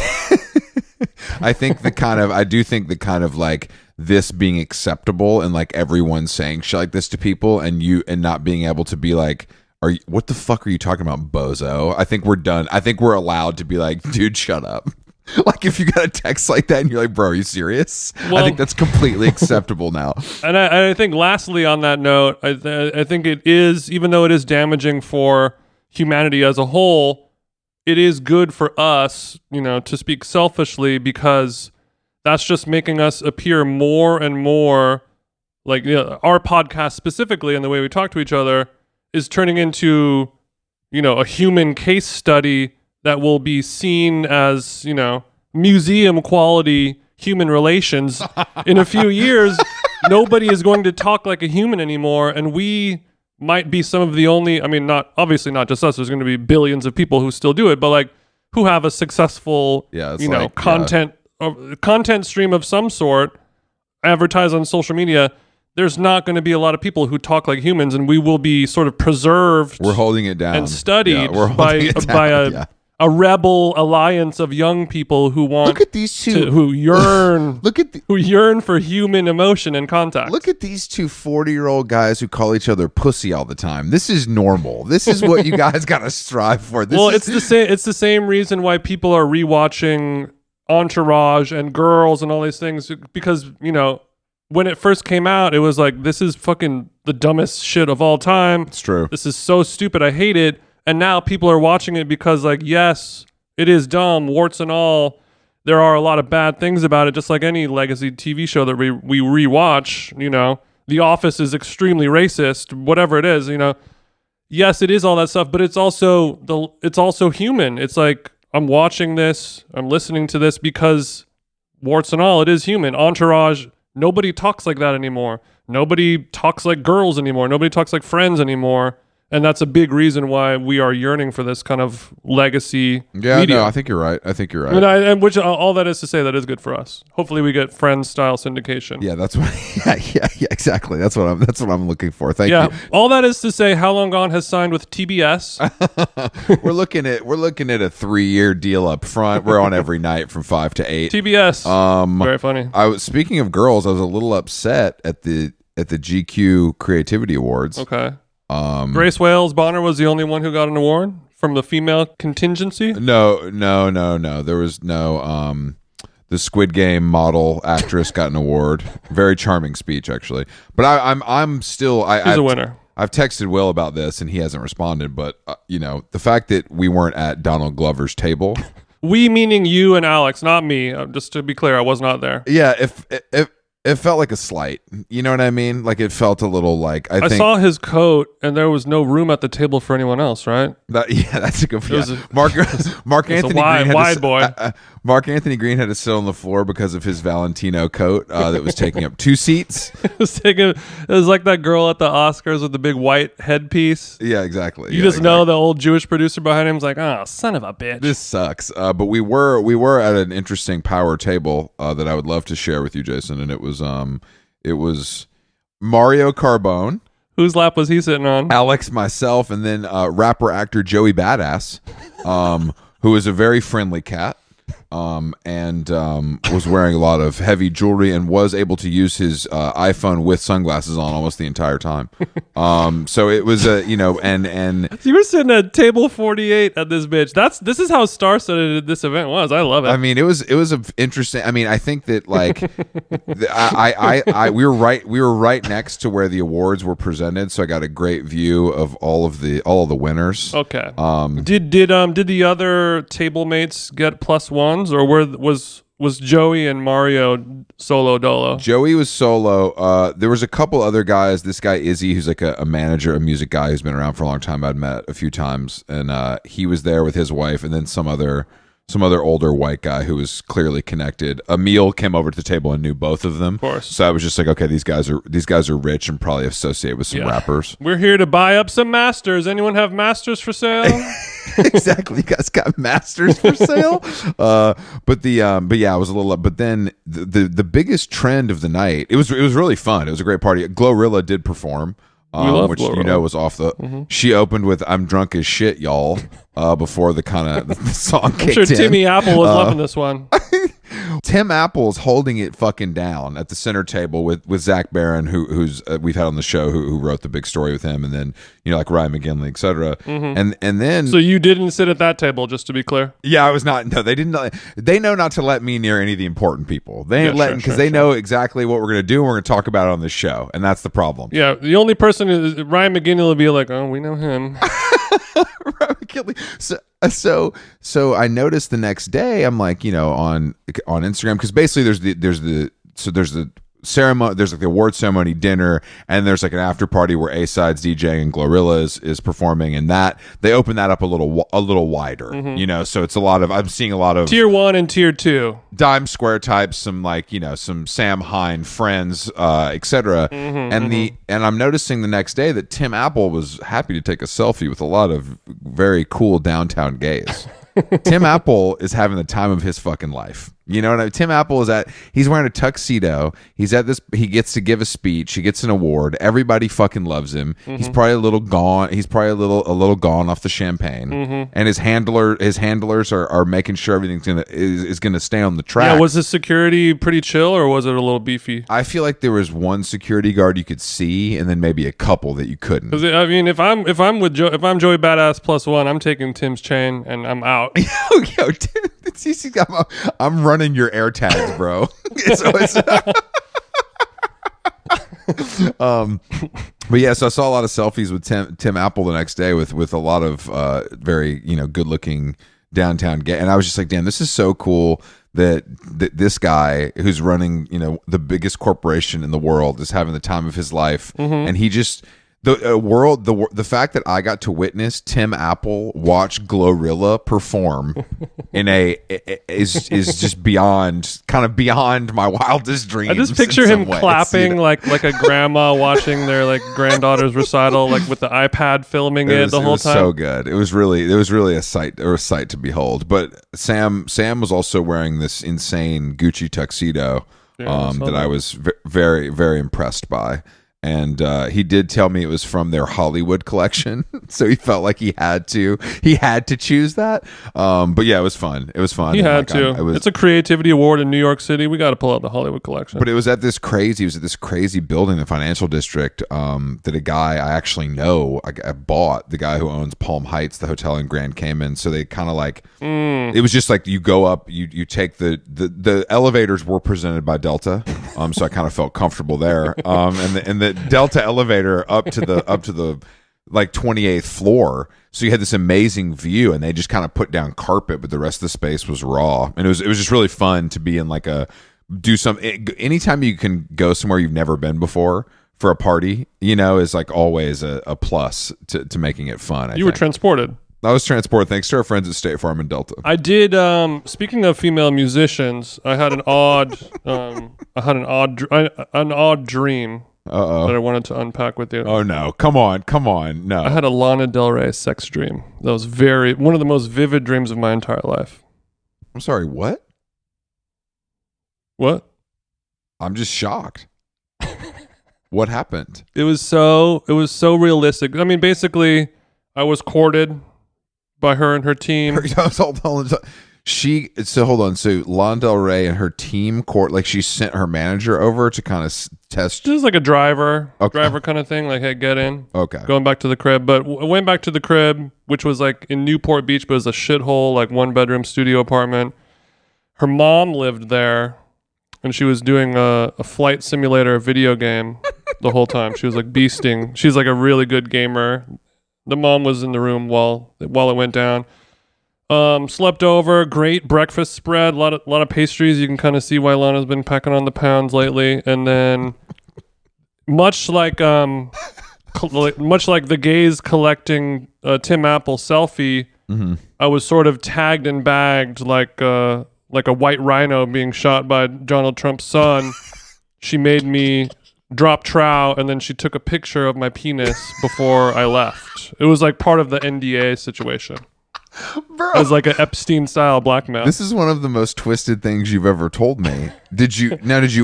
S1: do think the kind of like this being acceptable and like everyone saying shit like this to people and not being able to be like, what the fuck are you talking about, bozo? I think we're done. I think we're allowed to be like, dude, shut up. Like if you got a text like that and you're like, bro, are you serious? Well, I think that's completely acceptable now.
S2: And I think lastly on that note, I think it is, even though it is damaging for humanity as a whole, it is good for us, you know, to speak selfishly, because that's just making us appear more and more like, you know, our podcast specifically and the way we talk to each other is turning into, you know, a human case study that will be seen as, you know, museum quality human relations. In a few years, nobody is going to talk like a human anymore, and we might be some of the only, I mean, not just us, there's going to be billions of people who still do it, but like who have a successful, content stream of some sort, advertise on social media. There's not going to be a lot of people who talk like humans, and we will be sort of preserved.
S1: We're holding it down
S2: and studied by a rebel alliance of young people who want
S1: look at these two
S2: who yearn who yearn for human emotion and contact.
S1: Look at these two 40-year-old guys who call each other pussy all the time. This is normal. This is what you guys got to strive for.
S2: It's the same reason why people are rewatching Entourage and Girls and all these things, because, you know, when it first came out, it was like, this is fucking the dumbest shit of all time.
S1: It's true.
S2: This is so stupid. I hate it. And now people are watching it because, like, yes, it is dumb, warts and all. There are a lot of bad things about it, just like any legacy TV show that we rewatch. You know, The Office is extremely racist, whatever it is. You know, yes, it is all that stuff, but it's also human. It's like, I'm watching this, I'm listening to this because warts and all, it is human. Entourage, nobody talks like that anymore. Nobody talks like girls anymore. Nobody talks like friends anymore. And that's a big reason why we are yearning for this kind of legacy media.
S1: No, I think you're right.
S2: And which all that is to say, that is good for us. Hopefully, we get Friends style syndication.
S1: Yeah, that's what. Yeah, exactly. That's what I'm looking for. Thank you.
S2: All that is to say, How Long Gone has signed with TBS.
S1: we're looking at a 3-year deal up front. We're on every night from 5 to 8.
S2: TBS. Very funny.
S1: Speaking of girls, I was a little upset at the GQ Creativity Awards.
S2: Okay. Grace Wales Bonner was the only one who got an award from the female contingency.
S1: No. There was no. The Squid Game model actress got an award. Very charming speech, actually. But I'm still.
S2: She's a winner.
S1: I've texted Will about this and he hasn't responded. But the fact that we weren't at Donald Glover's table.
S2: We meaning you and Alex, not me. Just to be clear, I was not there.
S1: Yeah, if it felt like a slight. You know what I mean? Like it felt a little like I think,
S2: saw his coat and there was no room at the table for anyone else, right?
S1: That's a good. Yeah. Mark Anthony Green
S2: wide boy.
S1: Mark Anthony Green had to sit on the floor because of his Valentino coat that was taking up 2 seats.
S2: It was like that girl at the Oscars with the big white headpiece.
S1: Yeah, exactly.
S2: You just know the old Jewish producer behind him is like, oh, son of a bitch.
S1: This sucks. But we were at an interesting power table that I would love to share with you, Jason, and it was Mario Carbone.
S2: Whose lap was he sitting on?
S1: Alex, myself, and then rapper actor Joey Badass, who is a very friendly cat. And was wearing a lot of heavy jewelry and was able to use his iPhone with sunglasses on almost the entire time. So it was and
S2: so you were sitting at table 48 at this bitch. This is how star-studded this event was. I love it.
S1: I mean, it was a interesting. I mean, I think that like we were right next to where the awards were presented, so I got a great view of all of the winners.
S2: Okay. Did the other table mates get +1s, or was Joey and Mario solo dolo?
S1: Joey was solo. There was a couple other guys. This guy Izzy, who's like a manager, a music guy who's been around for a long time. I'd met a few times, and he was there with his wife, and then some other older white guy who was clearly connected. Emil came over to the table and knew both of them.
S2: Of course.
S1: So I was just like, okay, these guys are rich and probably associated with some rappers.
S2: We're here to buy up some masters. Anyone have masters for sale?
S1: Exactly. You guys got masters for sale. But yeah, I was a little. But then the biggest trend of the night. It was really fun. It was a great party. Glorilla did perform. Which Glorilla. Was off the. Mm-hmm. She opened with "I'm drunk as shit, y'all." Before the kind of the song kicked in.
S2: I'm sure Timmy Apple was loving this one.
S1: Tim Apple is holding it fucking down at the center table with Zach Barron, who's we've had on the show, who wrote the big story with him, and then like Ryan McGinley, etc. Mm-hmm. And then
S2: so you didn't sit at that table, just to be clear.
S1: Yeah, I was not. No, they didn't. They know not to let me near any of the important people. They ain't letting because they know exactly what we're gonna do, and we're gonna talk about it on the show, and that's the problem.
S2: Yeah, the only person is Ryan McGinley will be like, oh, we know him.
S1: So I noticed the next day, I'm like, on Instagram, because basically there's the ceremony, there's like the award ceremony dinner, and there's like an after party where A-Side's DJing and Glorilla is performing, and that they open that up a little wider, so it's I'm seeing a lot of
S2: tier 1 and tier 2
S1: dime square types, some like some Sam Hine friends, etc. And I'm noticing the next day that Tim Apple was happy to take a selfie with a lot of very cool downtown gays. Tim Apple is having the time of his fucking life. You know what I mean? Tim Apple he's wearing a tuxedo. He gets to give a speech. He gets an award. Everybody fucking loves him. Mm-hmm. He's probably a little gone. He's probably a little gone off the champagne. Mm-hmm. And his handlers are making sure everything's is gonna stay on the track.
S2: Yeah, was the security pretty chill or was it a little beefy?
S1: I feel like there was one security guard you could see, and then maybe a couple that you couldn't.
S2: Because I mean, if I'm Joey Badass +1, I'm taking Tim's chain and I'm out.
S1: Yo, Tim, I'm running your air tags, bro. But yeah, so I saw a lot of selfies with Tim Apple the next day with a lot of very good looking downtown gay, and I was just like, damn, this is so cool that this guy who's running the biggest corporation in the world is having the time of his life, and he just. The fact that I got to witness Tim Apple watch Glorilla perform is just beyond my wildest dreams.
S2: I just picture him clapping like a grandma watching their like granddaughter's recital, like with the iPad filming it the whole time.
S1: So good. It was really a sight to behold. But Sam was also wearing this insane Gucci tuxedo that I was very, very impressed by. And he did tell me it was from their Hollywood collection, so he felt like he had to choose that. But yeah, it was fun.
S2: He had to. It's a creativity award in New York City. We got to pull out the Hollywood collection.
S1: But it was at this crazy building, the financial district, that a guy I actually know, I bought, the guy who owns Palm Heights, the hotel in Grand Cayman. So they kind of like, it was just like you go up, you take the elevators were presented by Delta, so I kind of felt comfortable there, and the Delta elevator up to the like 28th floor, so you had this amazing view, and they just kind of put down carpet, but the rest of the space was raw, and it was just really fun to be in like anytime you can go somewhere you've never been before for a party, is like always a plus to making it fun.
S2: You were transported.
S1: I was transported thanks to our friends at State Farm and Delta.
S2: I did. Speaking of female musicians, I had an odd dream that I wanted to unpack with you.
S1: Oh no! Come on! No.
S2: I had a Lana Del Rey sex dream. That was one of the most vivid dreams of my entire life.
S1: I'm sorry. What?
S2: What?
S1: I'm just shocked. What happened?
S2: It was so realistic. I mean, basically, I was courted by her and her team.
S1: Hold on. Hold on. So Lana Del Rey and her team she sent her manager over to kind of test.
S2: Just like a driver kind of thing. Like, hey, get in.
S1: Okay.
S2: Going back to the crib. But I went back to the crib, which was like in Newport Beach, but it was a shithole, like 1-bedroom studio apartment. Her mom lived there, and she was doing a flight simulator video game the whole time. She was like beasting. She's like a really good gamer. The mom was in the room while it went down. Slept over, great breakfast spread, a lot of pastries. You can kind of see why Lana's been packing on the pounds lately. And then, much like the gays collecting Tim Apple selfie, I was sort of tagged and bagged like a white rhino being shot by Donald Trump's son. She made me drop trow, and then she took a picture of my penis before I left. It was like part of the NDA situation.
S1: Bro.
S2: It was like an Epstein-style blackmail.
S1: This is one of the most twisted things you've ever told me. Did you?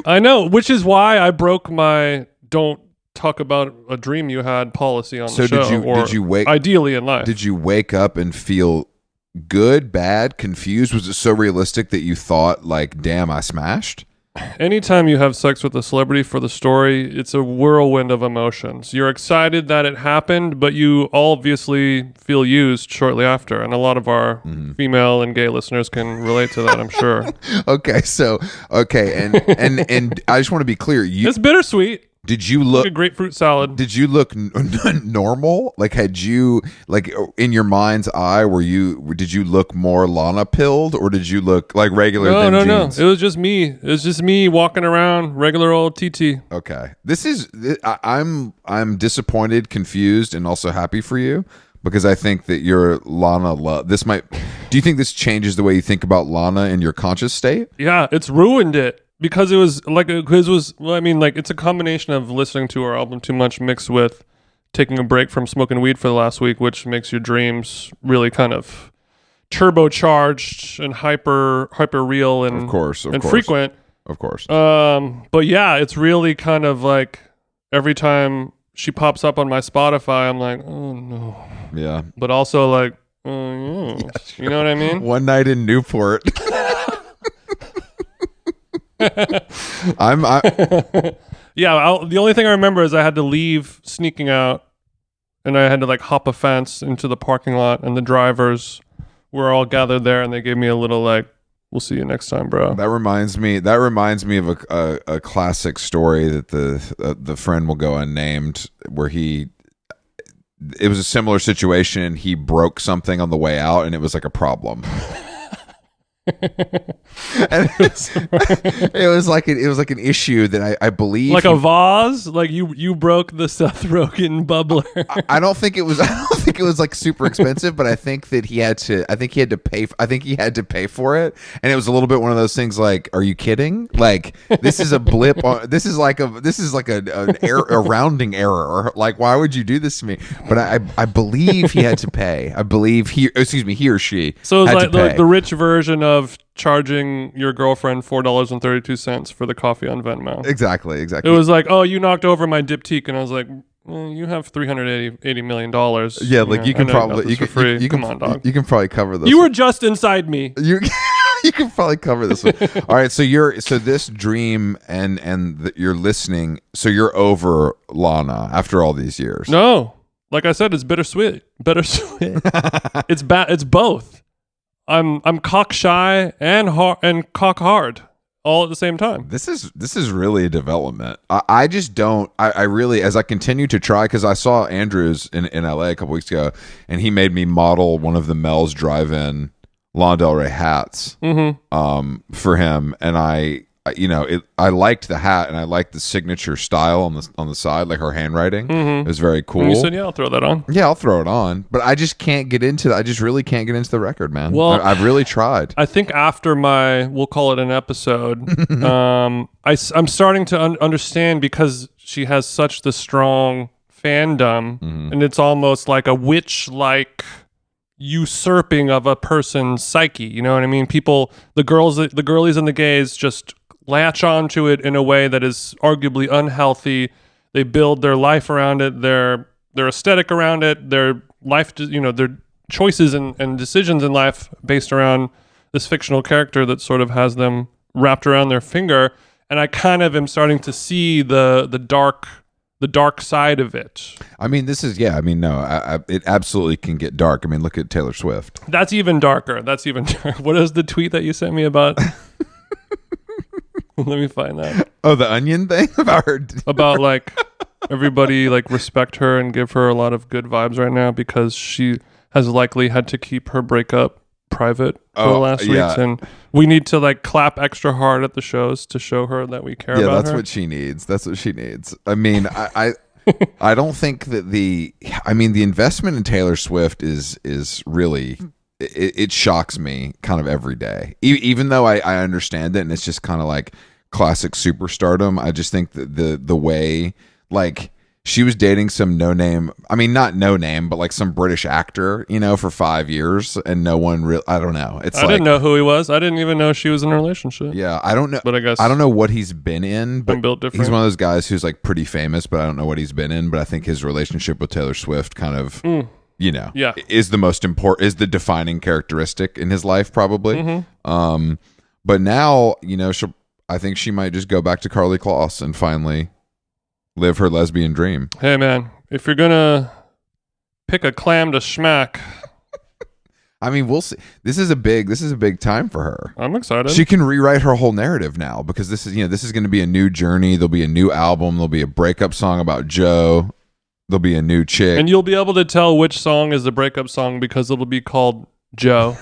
S2: I know, which is why I broke my don't talk about a dream you had policy on the show. Did you wake? Ideally in life.
S1: Did you wake up and feel good, bad, confused? Was it so realistic that you thought like, damn, I smashed?
S2: Anytime you have sex with a celebrity for the story, it's a whirlwind of emotions. You're excited that it happened, but you obviously feel used shortly after. And a lot of our female and gay listeners can relate to that, I'm sure. And I just want to be clear.
S1: It's
S2: bittersweet.
S1: Did you look
S2: like a grapefruit salad?
S1: Did you look normal? Like, had you, like, in your mind's eye, did you look more Lana pilled, or did you look like regular?
S2: No. It was just me. It was just me walking around, regular old TT.
S1: Okay. I'm disappointed, confused, and also happy for you, because I think that your Lana love. Do you think this changes the way you think about Lana in your conscious state?
S2: Yeah, it's ruined it. Because it was like, it's a combination of listening to our album too much mixed with taking a break from smoking weed for the last week, which makes your dreams really kind of turbocharged and hyper real and
S1: of course.
S2: Frequent.
S1: Of course.
S2: But yeah, it's really kind of like every time she pops up on my Spotify, I'm like, oh no.
S1: Yeah.
S2: But also like, oh yes. You know what I mean?
S1: One night in Newport.
S2: The only thing I remember is I had to leave sneaking out, and I had to like hop a fence into the parking lot, and the drivers were all gathered there, and they gave me a little like We'll see you next time, bro.
S1: That reminds me of a classic story that the friend will go unnamed, where it was a similar situation. He broke something on the way out, and it was like a problem. And it was like an issue that I believe,
S2: like a vase. Like you broke the Seth Rogen bubbler.
S1: I don't think it was like super expensive, but I think he had to pay for it, and it was a little bit one of those things like, are you kidding? Like, this is a blip. This is like a rounding error. Like, why would you do this to me? But I believe he had to pay. I believe he or she.
S2: So it's
S1: had
S2: like the rich version of charging your girlfriend $4.32 for the coffee on Venmo.
S1: Exactly.
S2: It was like, oh, you knocked over my diptyque, and I was like, you have $380 million.
S1: Yeah, like you can probably
S2: come on, dog.
S1: You can probably cover this.
S2: You were just inside me.
S1: You can probably cover this one. All right, so this dream and you're listening. So you're over Lana after all these years.
S2: No, like I said, it's bittersweet. It's It's both. I'm cock shy and cock hard all at the same time.
S1: This is really a development. I just don't. I really, as I continue to try, because I saw Andrews in LA a couple weeks ago, and he made me model one of the Mel's Drive-In Lana Del Rey hats for him, and I liked the hat, and I liked the signature style on the side, like her handwriting. It was very cool.
S2: And you said, yeah, I'll throw that on.
S1: Yeah, I'll throw it on, but I just can't get into that. I just really can't get into the record, man.
S2: Well,
S1: I've really tried.
S2: I think after we'll call it an episode, I'm starting to understand, because she has such the strong fandom, and it's almost like a witch-like usurping of a person's psyche. You know what I mean? People, the girlies and the gays just latch onto it in a way that is arguably unhealthy. They build their life around it, their aesthetic around it, their life, their choices and decisions in life based around this fictional character that sort of has them wrapped around their finger. And I kind of am starting to see the dark side of it.
S1: I mean, it absolutely can get dark. I mean, look at Taylor Swift.
S2: That's even darker. What is the tweet that you sent me about? Let me find that.
S1: Oh, the onion thing about her.
S2: About like everybody like respect her and give her a lot of good vibes right now, because she has likely had to keep her breakup private for the last weeks, and we need to like clap extra hard at the shows to show her that we care about her.
S1: Yeah, that's what she needs. I mean, I don't think that the investment in Taylor Swift is really, it shocks me kind of every day. Even though I understand it, and it's just kind of like classic superstardom. I just think that the way, like, she was dating some not no name, but like some British actor, for 5 years, and no one really, I don't know. I
S2: didn't know who he was. I didn't even know she was in a relationship.
S1: Yeah, I don't know.
S2: But I guess
S1: I don't know what he's been in, but
S2: I'm built different.
S1: He's one of those guys who's like pretty famous, but I don't know what he's been in. But I think his relationship with Taylor Swift kind of, is the most important, is the defining characteristic in his life, probably. But now, I think she might just go back to Karlie Kloss and finally live her lesbian dream.
S2: Hey man, if you're gonna pick a clam to smack,
S1: I mean, we'll see. This is a big time for her.
S2: I'm excited.
S1: She can rewrite her whole narrative now, because this is going to be a new journey. There'll be a new album. There'll be a breakup song about Joe. There'll be a new chick,
S2: and you'll be able to tell which song is the breakup song because it'll be called Joe.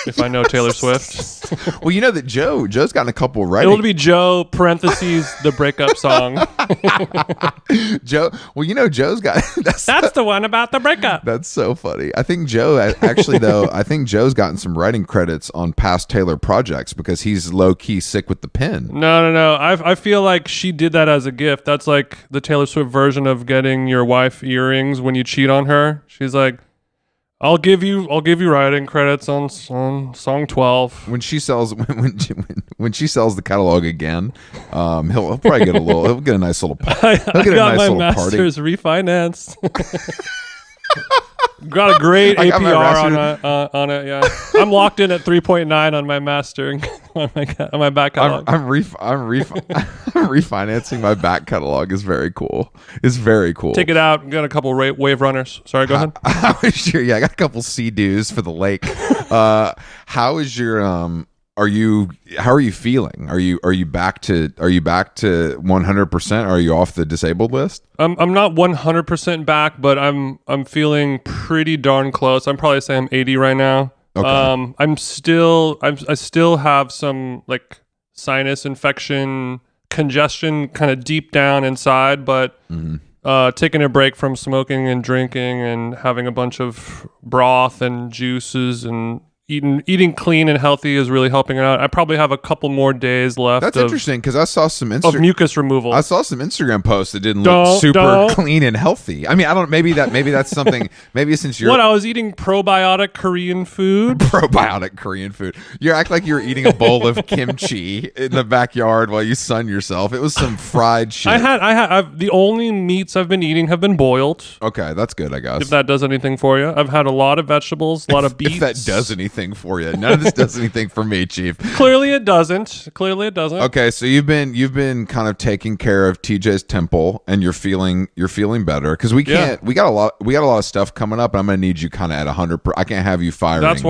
S2: If I know Taylor Swift.
S1: Well, you know that Joe's gotten a couple writing.
S2: It'll be Joe parentheses the breakup song.
S1: Joe. Well, Joe's got.
S2: That's the one about the breakup.
S1: That's so funny. I think Joe actually though. I think Joe's gotten some writing credits on past Taylor projects because he's low key sick with the pen.
S2: No. I feel like she did that as a gift. That's like the Taylor Swift version of getting your wife earrings when you cheat on her. She's like, I'll give you writing credits on song 12.
S1: When she sells when she sells the catalog again, he'll probably get he'll get a nice little
S2: I got my master's refinanced. Got a great APR on it. Yeah, I'm locked in at 3.9 on my master on my back catalog.
S1: I'm refinancing my back catalog. Is very cool. It's very cool.
S2: Take it out. Got a couple wave runners. Sorry, go ahead.
S1: I got a couple sea-doos for the lake. How is your how are you feeling? Are you back to 100%? Are you off the disabled list?
S2: I'm not 100% back, but I'm feeling pretty darn close. I'm probably saying I'm 80 right now.
S1: Okay.
S2: I still have some like sinus infection, congestion kind of deep down inside, but taking a break from smoking and drinking and having a bunch of broth and juices and eating clean and healthy is really helping it out. I probably have a couple more days left.
S1: That's interesting because I saw some
S2: of mucus removal.
S1: I saw some Instagram posts that didn't look super clean and healthy. I mean, I don't. Maybe that's something. Maybe since you're
S2: I was eating probiotic Korean food.
S1: Probiotic Korean food. You act like you were eating a bowl of kimchi in the backyard while you sun yourself. It was some fried shit.
S2: I've the only meats I've been eating have been boiled.
S1: Okay, that's good, I guess.
S2: If that does anything for you, I've had a lot of vegetables, a lot of beets.
S1: If that does anything for you, none of this does anything for me, Chief.
S2: Clearly, it doesn't.
S1: Okay, so you've been kind of taking care of TJ's temple, and you're feeling better because we got a lot of stuff coming up, and I'm gonna need you kind of at 100. I can't have you firing.
S2: That's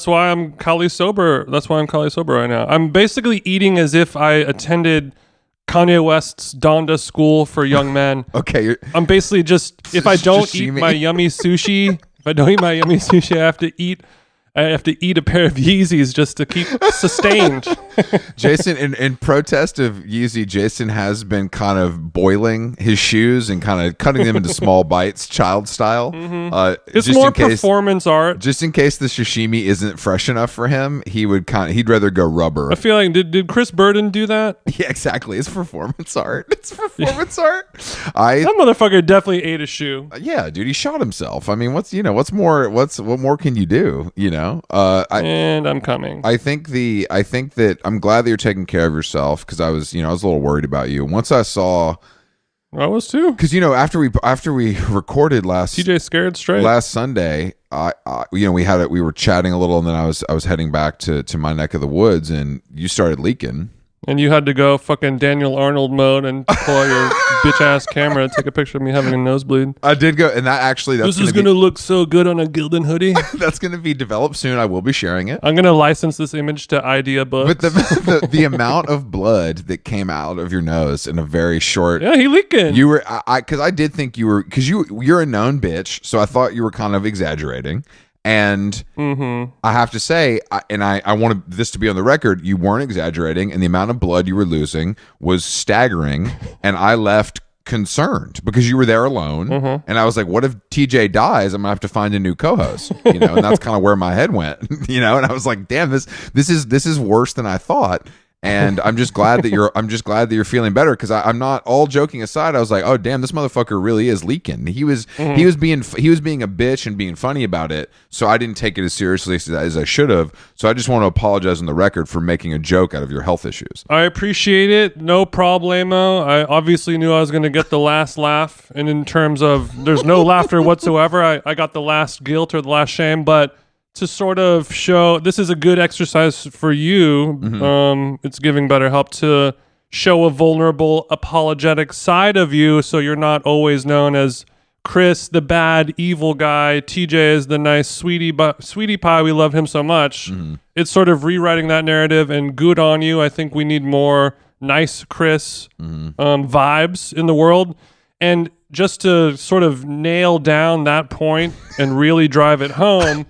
S2: why I'm Kali sober. That's why I'm Kali sober right now. I'm basically eating as if I attended Kanye West's Donda School for Young Men.
S1: Okay,
S2: I'm basically just if I don't eat my yummy sushi, I have to eat a pair of Yeezys just to keep sustained.
S1: Jason, in protest of Yeezy, Jason has been kind of boiling his shoes and kind of cutting them into small bites, child style.
S2: It's more performance art.
S1: Just in case the sashimi isn't fresh enough for him, he'd rather go rubber.
S2: I feel like did Chris Burden do that?
S1: Yeah, exactly. It's performance art. Art.
S2: That motherfucker definitely ate a shoe.
S1: Yeah, dude, he shot himself. I mean, what more can you do? You know.
S2: And I'm coming.
S1: I think that I'm glad that you're taking care of yourself because I was a little worried about you. Once I saw,
S2: I was too.
S1: Because after we recorded
S2: TJ scared straight
S1: last Sunday, we were chatting a little, and then I was heading back to my neck of the woods, and you started leaking.
S2: And you had to go fucking Daniel Arnold mode and pull out your bitch ass camera to take a picture of me having a nosebleed.
S1: I did go, and
S2: this is gonna look so good on a Gildan hoodie.
S1: That's gonna be developed soon. I will be sharing it.
S2: I'm gonna license this image to Idea Books.
S1: But the amount of blood that came out of your nose in a very short.
S2: Yeah, he leaking.
S1: You were because I did think you were because you're a known bitch, so I thought you were kind of exaggerating. And I have to say, I wanted this to be on the record, you weren't exaggerating, and the amount of blood you were losing was staggering, and I left concerned because you were there alone, and I was like, what if TJ dies? I'm gonna have to find a new co-host, and that's kind of where my head went, and I was like, damn, this is worse than I thought. And I'm just glad that you're feeling better because I'm not, all joking aside, I was like, oh damn, this motherfucker really is leaking. He was being a bitch and being funny about it, so I didn't take it as seriously as I should have. So I just want to apologize on the record for making a joke out of your health issues.
S2: I appreciate it, no problemo. I obviously knew I was going to get the last laugh, and in terms of there's no laughter whatsoever, I got the last guilt or the last shame, but to sort of show this is a good exercise for you. It's giving BetterHelp to show a vulnerable, apologetic side of you, so you're not always known as Chris, the bad, evil guy. TJ is the nice sweetie pie. We love him so much. It's sort of rewriting that narrative, and good on you. I think we need more nice Chris vibes in the world. And just to sort of nail down that point and really drive it home,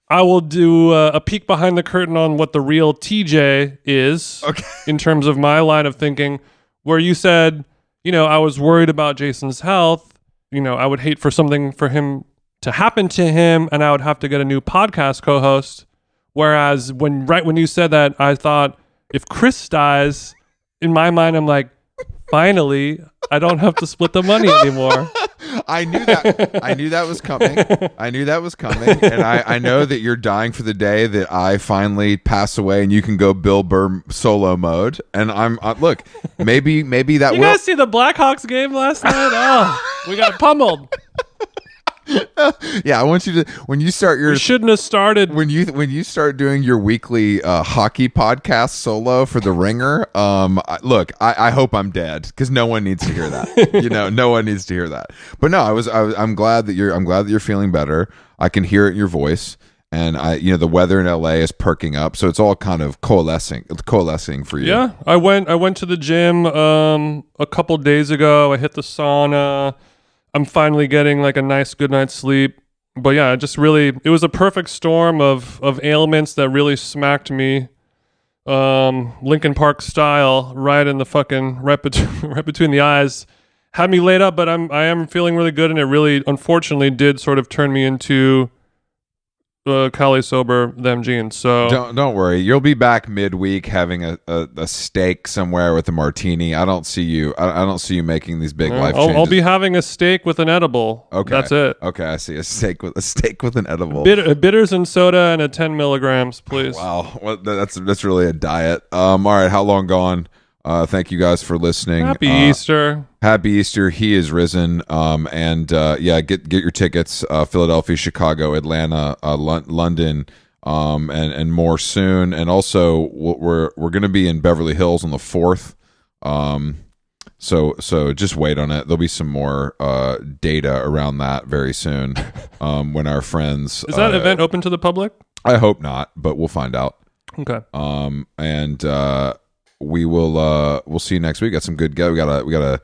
S2: I will do a peek behind the curtain on what the real TJ is in terms of my line of thinking, where you said, I was worried about Jason's health. I would hate for something for him to happen to him, and I would have to get a new podcast co-host. Whereas when you said that, I thought, if Chris dies, in my mind, I'm like, finally, I don't have to split the money anymore.
S1: I knew that was coming. And I know that you're dying for the day that I finally pass away and you can go Bill Burr solo mode. And I'm look, maybe that
S2: you guys see the Blackhawks game last night? Oh, we got pummeled.
S1: Yeah, I want you to we
S2: shouldn't have started
S1: when you start doing your weekly hockey podcast solo for the Ringer. I hope I'm dead because no one needs to hear that. No one needs to hear that. But no, I'm glad that you're feeling better. I can hear it in your voice. and the weather in LA is perking up, so it's all kind of coalescing for you.
S2: Yeah, I went to the gym a couple days ago. I hit the sauna. I'm finally getting like a nice good night's sleep. But yeah, it was a perfect storm of ailments that really smacked me Linkin Park style right in the fucking right between the eyes. Had me laid up, but I am feeling really good, and it really unfortunately did sort of turn me into Cali sober them jeans. So
S1: don't worry, you'll be back midweek having a steak somewhere with a martini. I don't see you making these big life changes.
S2: I'll be having a steak with an edible.
S1: Okay,
S2: that's it.
S1: Okay, I see a steak with an edible.
S2: Bitters and soda and a 10 milligrams, please.
S1: Wow, that's really a diet. All right, how long gone? Thank you guys for listening.
S2: Happy Easter.
S1: Happy Easter. He is risen. Get your tickets. Philadelphia, Chicago, Atlanta, London, and more soon. And also we're going to be in Beverly Hills on the 4th. So just wait on it. There'll be some more data around that very soon. When our friends
S2: is that event open to the public?
S1: I hope not, but we'll find out.
S2: Okay.
S1: We'll see you next week. Got some good guests. We got a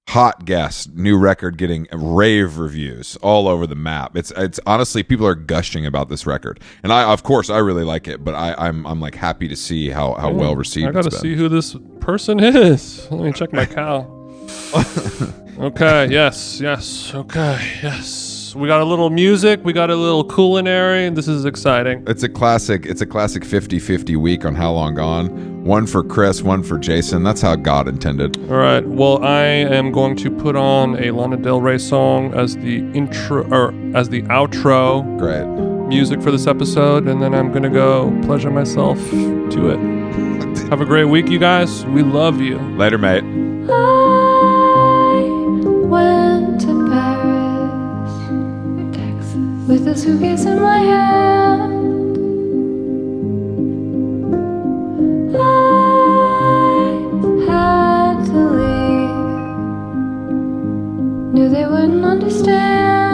S1: hot guest, new record getting rave reviews all over the map. It's honestly, people are gushing about this record, and I really like it. But I'm like happy to see how well received.
S2: I gotta see who this person is. Let me check my cow. Okay. Yes. Okay. Yes. We got a little music. We got a little culinary. This is exciting.
S1: It's a classic 50-50 week on How Long Gone. One for Chris, one for Jason. That's how God intended.
S2: All right. Well, I am going to put on a Lana Del Rey song as the intro or as the outro.
S1: Great.
S2: Music for this episode, and then I'm gonna go pleasure myself to it. Have a great week, you guys. We love you.
S1: Later, mate.
S3: I went to Paris, Texas, with a suitcase in my hand. I had to leave, knew they wouldn't understand.